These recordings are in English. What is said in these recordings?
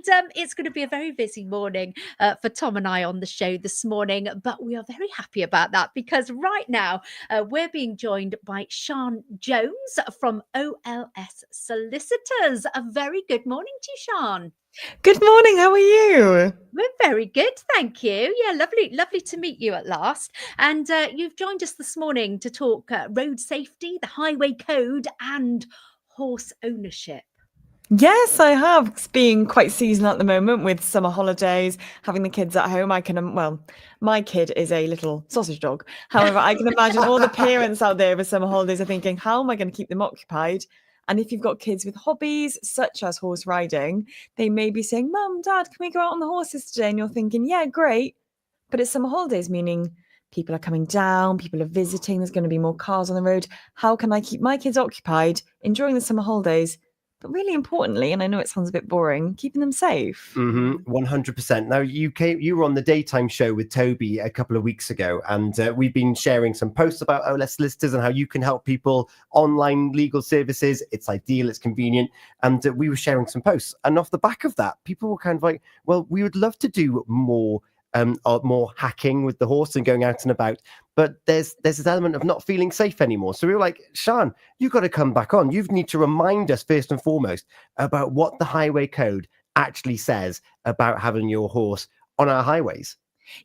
And it's going to be a very busy morning for Tom and I on the show this morning, but we are very happy about that because right now we're being joined by Sian Jones from OLS Solicitors. A very good morning to you, Sian. Good morning. How are you? We're very good, thank you. Yeah, lovely to meet you at last. And you've joined us this morning to talk road safety, the highway code, and horse ownership. Yes, I have. It's being quite seasonal at the moment with summer holidays, having the kids at home. My kid is a little sausage dog. However, I can imagine all the parents out there with summer holidays are thinking, how am I going to keep them occupied? And if you've got kids with hobbies such as horse riding, they may be saying, Mum, Dad, can we go out on the horses today? And you're thinking, yeah, great. But it's summer holidays, meaning people are coming down, people are visiting, there's going to be more cars on the road. How can I keep my kids occupied, enjoying the summer holidays? But really importantly, and I know it sounds a bit boring, keeping them safe. 100%. Now, you were on the daytime show with Toby a couple of weeks ago, and we've been sharing some posts about OLS Solicitors and how you can help people online legal services. It's ideal, it's convenient, and we were sharing some posts. And off the back of that, people were kind of like, well, we would love to do more hacking with the horse and going out and about, but there's this element of not feeling safe anymore. So we were like, Sian, you've got to come back on. You need to remind us first and foremost about what the highway code actually says about having your horse on our highways.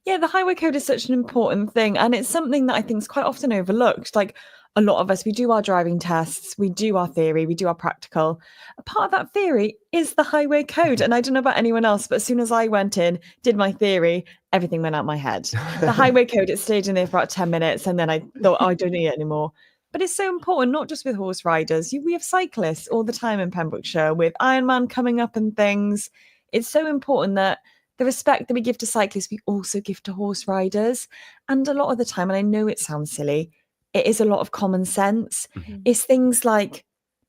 Yeah, the highway code is such an important thing, and it's something that I think is quite often overlooked. Like a lot of us, we do our driving tests, we do our theory, we do our practical. A part of that theory is the highway code. And I don't know about anyone else, but as soon as I went in, did my theory, everything went out my head. The highway code, it stayed in there for about 10 minutes, and then I thought, I don't need it anymore. But it's so important, not just with horse riders. We have cyclists all the time in Pembrokeshire with Ironman coming up and things. It's so important that the respect that we give to cyclists, we also give to horse riders. And a lot of the time, and I know it sounds silly, it is a lot of common sense. It's things like,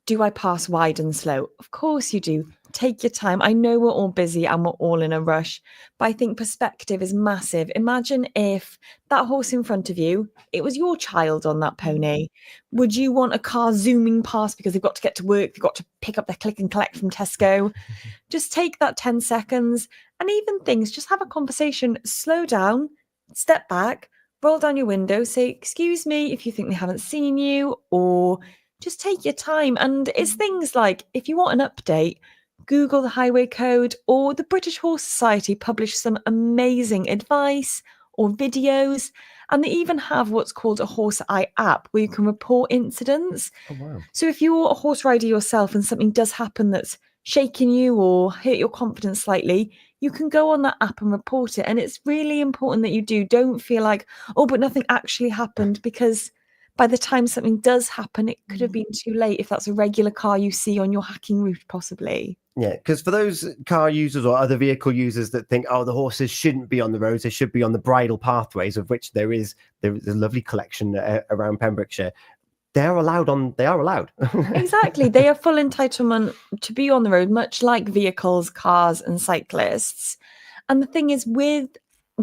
do I pass wide and slow? Of course you do. Take your time. I know we're all busy and we're all in a rush, but I think perspective is massive. Imagine if that horse in front of you, it was your child on that pony. Would you want a car zooming past because they've got to get to work, they've got to pick up their click and collect from Tesco? Just take that 10 seconds and even things, just have a conversation, slow down, step back, roll down your window, say, excuse me, if you think they haven't seen you, or just take your time. And it's things like, if you want an update, Google the highway code, or the British Horse Society publish some amazing advice or videos. And they even have what's called a Horse Eye app where you can report incidents. Oh, wow. So if you're a horse rider yourself and something does happen that's shaking you or hurt your confidence slightly, you can go on that app and report it. And it's really important that you do. Don't feel like, oh, but nothing actually happened, because by the time something does happen, it could have been too late if that's a regular car you see on your hacking route, possibly. Yeah, because for those car users or other vehicle users that think, oh, the horses shouldn't be on the roads, they should be on the bridle pathways, of which there is a lovely collection around Pembrokeshire. They are allowed. Exactly. They are full entitlement to be on the road, much like vehicles, cars and cyclists. And the thing is, with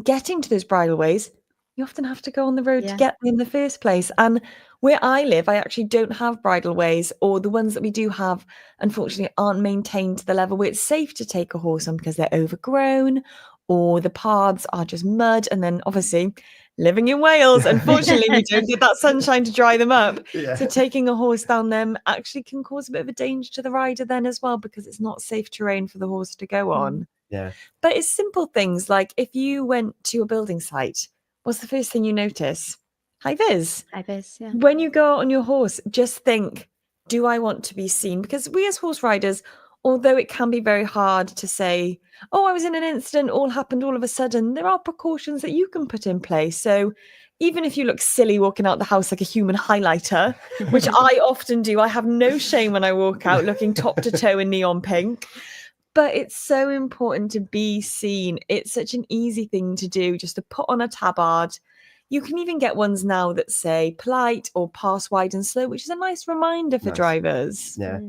getting to those bridleways, you often have to go on the road to get there in the first place. And where I live, I actually don't have bridleways, or the ones that we do have, unfortunately, aren't maintained to the level where it's safe to take a horse on because they're overgrown, or the paths are just mud. And then obviously, living in Wales, unfortunately, we don't get that sunshine to dry them up. Yeah. So taking a horse down them actually can cause a bit of a danger to the rider then as well, because it's not safe terrain for the horse to go on. Yeah. But it's simple things like if you went to a building site, what's the first thing you notice? High vis. High vis, yeah. When you go out on your horse, just think, do I want to be seen? Because we as horse riders, although it can be very hard to say, oh, I was in an incident, all happened all of a sudden, there are precautions that you can put in place. So even if you look silly walking out the house like a human highlighter, which I often do, I have no shame when I walk out looking top to toe in neon pink. But it's so important to be seen. It's such an easy thing to do, just to put on a tabard. You can even get ones now that say polite or pass wide and slow, which is a nice reminder for drivers. Yeah.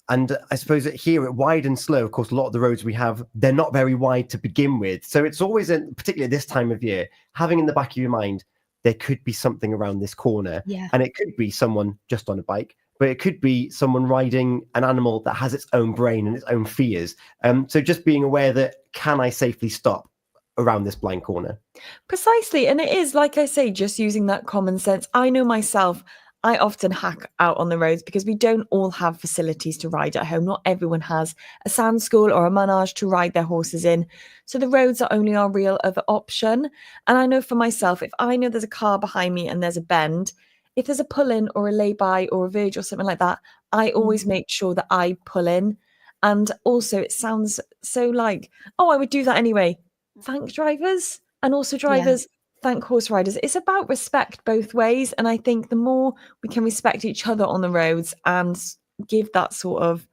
And I suppose that here at wide and slow, of course, a lot of the roads we have, they're not very wide to begin with. So it's always, particularly this time of year, having in the back of your mind, there could be something around this corner. Yeah. And it could be someone just on a bike. but it could be someone riding an animal that has its own brain and its own fears. So just being aware that, can I safely stop around this blind corner? Precisely. And it is, like I say, just using that common sense. I know myself, I often hack out on the roads because we don't all have facilities to ride at home. Not everyone has a sand school or a manage to ride their horses in. So the roads are only our real other option. And I know for myself, if I know there's a car behind me and there's a bend, if there's a pull-in or a lay-by or a verge or something like that, I always make sure that I pull in. And also, it sounds so like, oh, I would do that anyway. Thank drivers, and also drivers, thank horse riders. It's about respect both ways. And I think the more we can respect each other on the roads and give that sort of,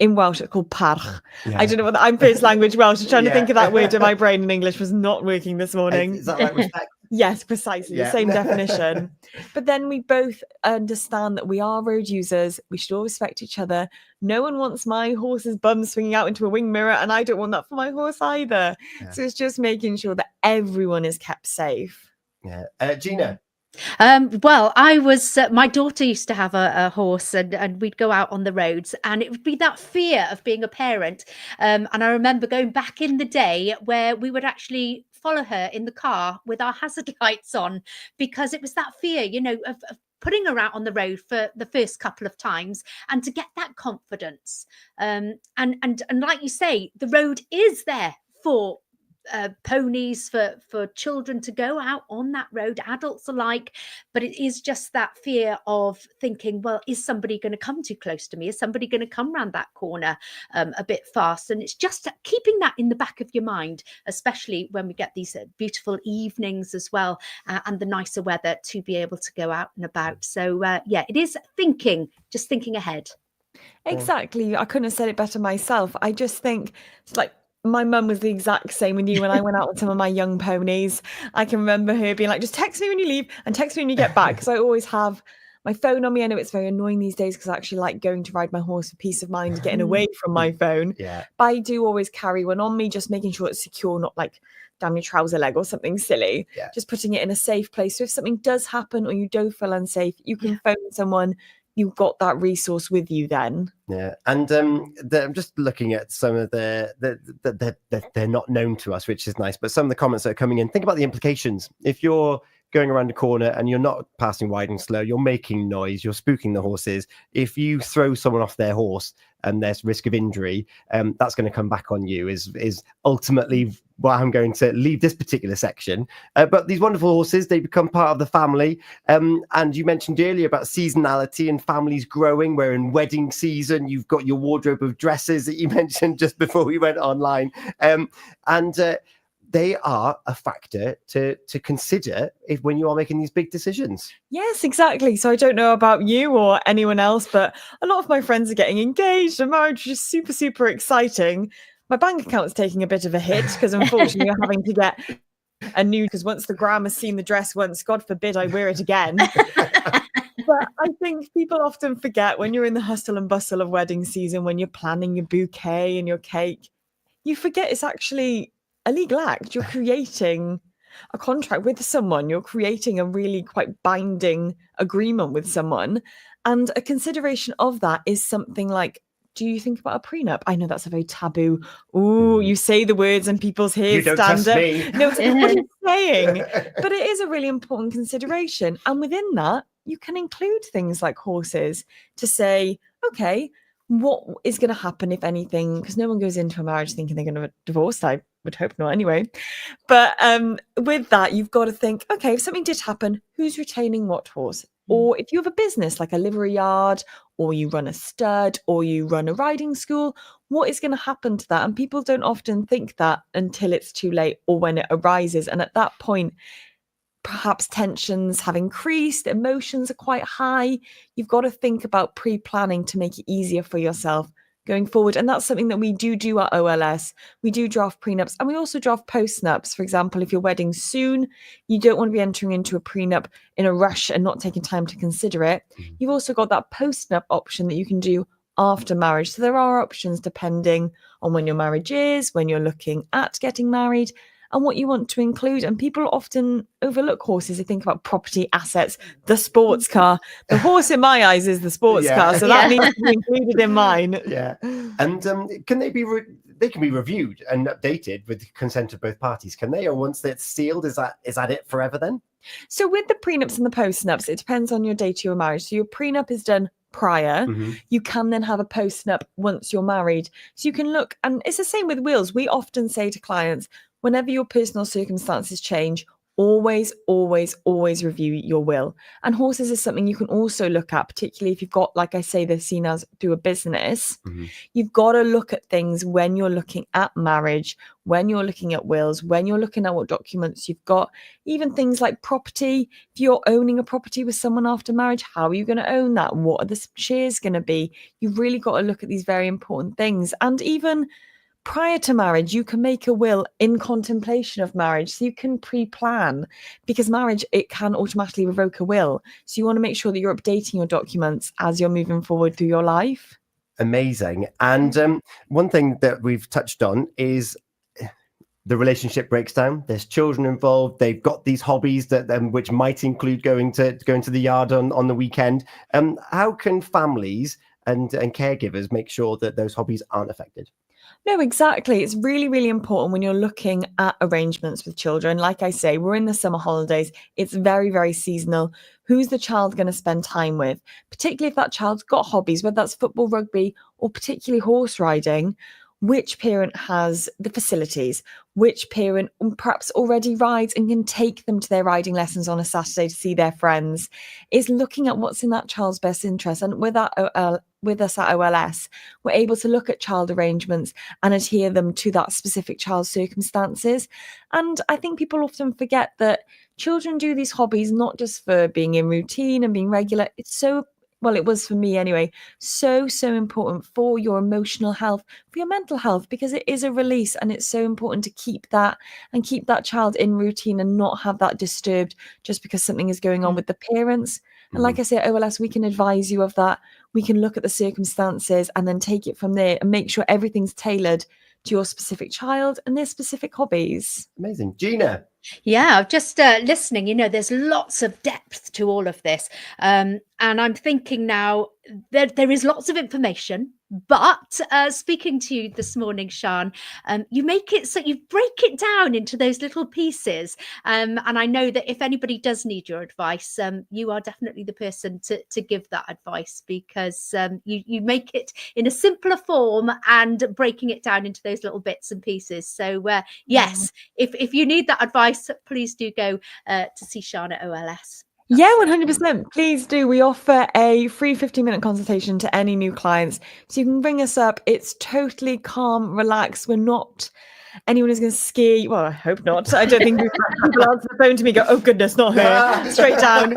in Welsh, it's called parch. I don't know what I'm first language Welsh. I'm trying to think of that word, and my brain in English was not working this morning. Is that like respect? Yes, precisely. The same definition. But then we both understand that we are road users. We should all respect each other. No one wants my horse's bum swinging out into a wing mirror, and I don't want that for my horse either. So it's just making sure that everyone is kept safe. Gina? Well, I was, my daughter used to have a horse, and we'd go out on the roads, and it would be that fear of being a parent. And I remember going back in the day where we would actually follow her in the car with our hazard lights on, because it was that fear, you know, of putting her out on the road for the first couple of times, and to get that confidence. And like you say, the road is there for ponies, for children to go out on that road, adults alike, but it is just that fear of thinking, well, is somebody going to come too close to me? Is somebody going to come round that corner a bit fast? And it's just keeping that in the back of your mind, especially when we get these beautiful evenings as well, and the nicer weather to be able to go out and about. So it is just thinking ahead. Exactly. I couldn't have said it better myself. I just think it's like, my mum was the exact same with you when I went out with some of my young ponies. I can remember her being like, just text me when you leave and text me when you get back. Because I always have my phone on me. I know it's very annoying these days because I actually like going to ride my horse for peace of mind, getting away from my phone. Yeah. But I do always carry one on me, just making sure it's secure, not like down your trouser leg or something silly. Yeah. Just putting it in a safe place. So if something does happen or you do feel unsafe, you can phone someone. You've got that resource with you then. Yeah, and I'm just looking at some of they're not known to us, which is nice. But some of the comments that are coming in, think about the implications. If you're going around a corner and you're not passing wide and slow, you're making noise, you're spooking the horses. If you throw someone off their horse and there's risk of injury, that's going to come back on you. Is ultimately why I'm going to leave this particular section. But these wonderful horses, they become part of the family. And you mentioned earlier about seasonality and families growing. We're in wedding season. You've got your wardrobe of dresses that you mentioned just before we went online. They are a factor to consider when you are making these big decisions. Yes, exactly. So I don't know about you or anyone else, but a lot of my friends are getting engaged and marriage is super, super exciting. My bank account's taking a bit of a hit because unfortunately you're having to get a new, because once the gram has seen the dress once, God forbid I wear it again. But I think people often forget when you're in the hustle and bustle of wedding season, when you're planning your bouquet and your cake, you forget it's actually a legal act. You're creating a contract with someone. You're creating a really quite binding agreement with someone. And a consideration of that is something like, do you think about a prenup? I know that's a very taboo. Ooh, you say the words and people's hairs stand up. Me. No, it's what are you saying? But it is a really important consideration. And within that, you can include things like horses to say, okay, what is going to happen if anything? Because no one goes into a marriage thinking they're going to divorce. I would hope not anyway. But with that, you've got to think, okay, if something did happen, who's retaining what horse? Or if you have a business like a livery yard, or you run a stud, or you run a riding school, what is going to happen to that? And people don't often think that until it's too late or when it arises. And at that point, perhaps tensions have increased, emotions are quite high. You've got to think about pre-planning to make it easier for yourself going forward. And that's something that we do at OLS. We do draft prenups and we also draft postnups. For example, if you're wedding soon, you don't want to be entering into a prenup in a rush and not taking time to consider it. You've also got that postnup option that you can do after marriage. So there are options depending on when your marriage is, when you're looking at getting married, and what you want to include. And people often overlook horses. They think about property, assets, the sports car. The horse in my eyes is the sports car, so that needs to be included in mine. Yeah. And can they be they can be reviewed and updated with the consent of both parties, can they? Or once it's sealed, is that it forever then? So with the prenups and the postnups, it depends on your date of your marriage. So your prenup is done prior. You can then have a postnup once you're married. So you can look, and it's the same with wills. We often say to clients, whenever your personal circumstances change, always review your will. And horses is something you can also look at, particularly if you've got, like I say, they're seen as do a business. You've got to look at things when you're looking at marriage, when you're looking at wills, when you're looking at what documents you've got, even things like property. If you're owning a property with someone after marriage, how are you going to own that? What are the shares going to be? You've really got to look at these very important things. And even prior to marriage, you can make a will in contemplation of marriage. So you can pre-plan, because marriage, it can automatically revoke a will. So you want to make sure that you're updating your documents as you're moving forward through your life. Amazing. And one thing that we've touched on is the relationship breaks down. There's children involved. They've got these hobbies that which might include going to the yard on the weekend. How can families and caregivers make sure that those hobbies aren't affected? No, exactly. It's really, really important when you're looking at arrangements with children. Like I say, we're in the summer holidays. It's very, very seasonal. Who's the child going to spend time with? Particularly if that child's got hobbies, whether that's football, rugby, or particularly horse riding. Which parent has the facilities? Which parent perhaps already rides and can take them to their riding lessons on a Saturday to see their friends? Is looking at what's in that child's best interest. And with us at OLS, we're able to look at child arrangements and adhere them to that specific child's circumstances. And I think people often forget that children do these hobbies not just for being in routine and being regular. It's so, well, it was for me anyway, so important for your emotional health, for your mental health, because it is a release, and it's so important to keep that child in routine and not have that disturbed just because something is going on with the parents. And like I say, at OLS, we can advise you of that. We can look at the circumstances and then take it from there and make sure everything's tailored to your specific child and their specific hobbies. Amazing. Gina. Yeah, just listening, there's lots of depth to all of this. And I'm thinking now that there is lots of information, but speaking to you this morning, Sian, you make it so you break it down into those little pieces. And I know that if anybody does need your advice, you are definitely the person to give that advice, because you make it in a simpler form and breaking it down into those little bits and pieces. So yes, if you need that advice, please do go to see Sian at OLS. Yeah, 100%. Please do. We offer a free 15-minute consultation to any new clients. So you can bring us up. It's totally calm, relaxed. We're not anyone who's going to scare you. Well, I hope not. I don't think people answer the phone to me go, oh goodness, not her, straight down.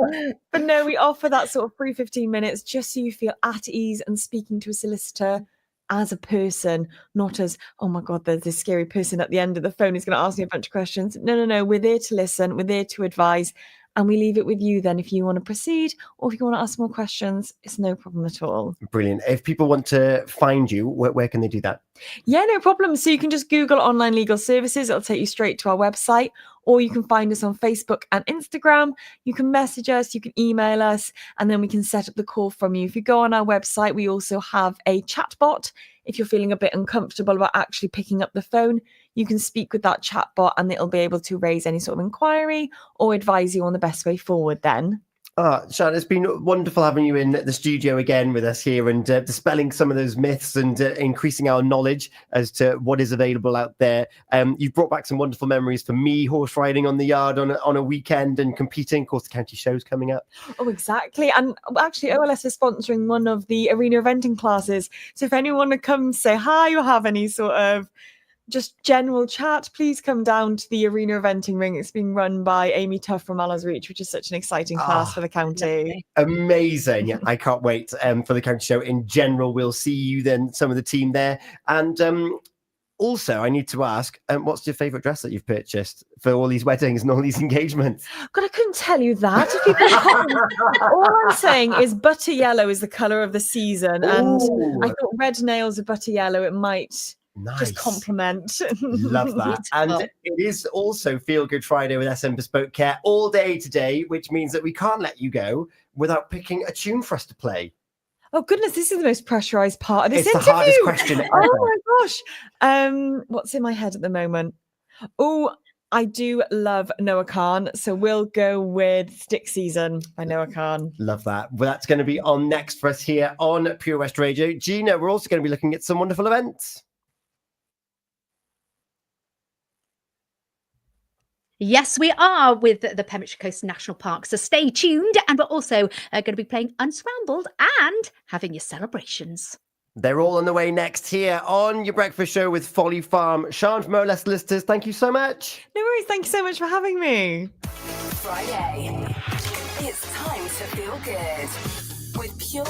But no, we offer that sort of free 15 minutes just so you feel at ease and speaking to a solicitor as a person, not as, oh my God, there's this scary person at the end of the phone who's going to ask me a bunch of questions. No. We're there to listen. We're there to advise. And we leave it with you then if you want to proceed, or if you want to ask more questions, it's no problem at all. Brilliant. If people want to find you, where can they do that? Yeah, no problem. So you can just Google online legal services. It'll take you straight to our website, or you can find us on Facebook and Instagram. You can message us, you can email us, and then we can set up the call from you. If you go on our website, we also have a chat bot. If you're feeling a bit uncomfortable about actually picking up the phone, you can speak with that chat bot and it'll be able to raise any sort of inquiry or advise you on the best way forward then. Sian, it's been wonderful having you in the studio again with us here and dispelling some of those myths and increasing our knowledge as to what is available out there. You've brought back some wonderful memories for me, horse riding on the yard on a weekend and competing. Of course, the county show's coming up. Oh, exactly. And actually, OLS is sponsoring one of the arena eventing classes. So if anyone would come say hi or have any sort of just general chat, please come down to the arena eventing ring. It's being run by Amy Tuff from Mallows Reach, which is such an exciting class for the county. Amazing. I can't wait for the county show in general. We'll see you then, some of the team there. And also, I need to ask, what's your favourite dress that you've purchased for all these weddings and all these engagements? God, I couldn't tell you that. If people all I'm saying is butter yellow is the colour of the season. And I thought red nails are butter yellow. It might Nice. just compliment. Love that. And Beautiful. it is also Feel Good Friday with SM Bespoke Care all day today, which means that we can't let you go without picking a tune for us to play. Oh goodness, this is the most pressurized part of this It's the interview. hardest question ever. Oh my gosh. What's in my head at the moment? Oh, I do love Noah Khan, so we'll go with Stick Season by Noah Khan. Love that. Well, that's going to be on next for us here on Pure West Radio. Gina, we're also going to be looking at some wonderful events. Yes, we are with the Pembrokeshire Coast National Park. So stay tuned. And we're also going to be playing Unscrambled and having your celebrations. They're all on the way next here on your breakfast show with Folly Farm. Sian from OLS Solicitors, thank you so much. No worries. Thank you so much for having me. Friday. It's time to feel good with Pure